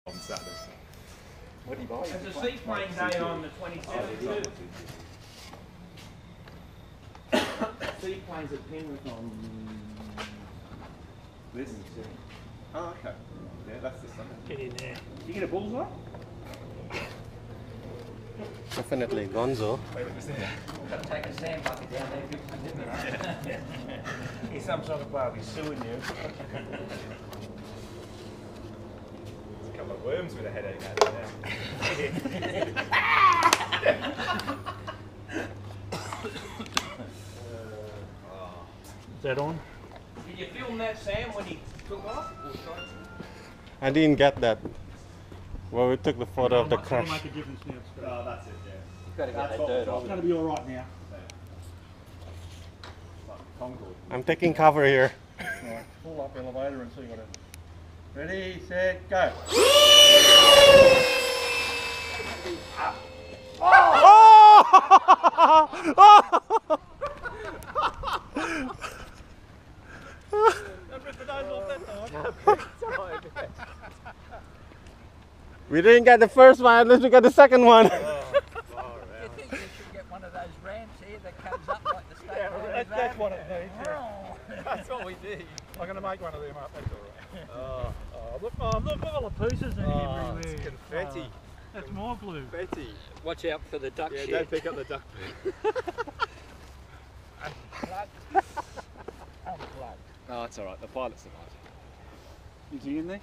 on Saturday. What do you buy? There's a seaplane day on the 27th too. Seaplanes at Penrith on This? Oh, okay. Yeah, that's the Sunday. Get in there. You get a bullseye? Definitely Gonzo. Wait, it was there. Got to take a sand bucket down there, didn't you? He's some sort of bug, he's suing you. There's a couple of worms with a headache out there now. Is that on? Did you film that, Sam, when he took off? Or sorry? I didn't get that. Well, we took the photo of the It'll crash. make a difference now. Oh, that's it, yeah. You've got to get That's that what dirt we're off. talking It's going to be all right now. Like Concord. I'm taking cover here. Right, pull up elevator and see what it. Ready, set, go. We didn't get the first one, at least we got the second one. You think you should get one of those ramps here that comes up like the state? Yeah, that's what it needs. Yeah. That's what we did. I'm going to make one of them up. That's all right. Look, all the pieces in Oh, everywhere. it's confetti. That's more glue. Confetti. Watch out for the duck Yeah, shit. don't pick up the duck poo. Unplugged. Oh, it's alright. The pilot survived. Is he in there?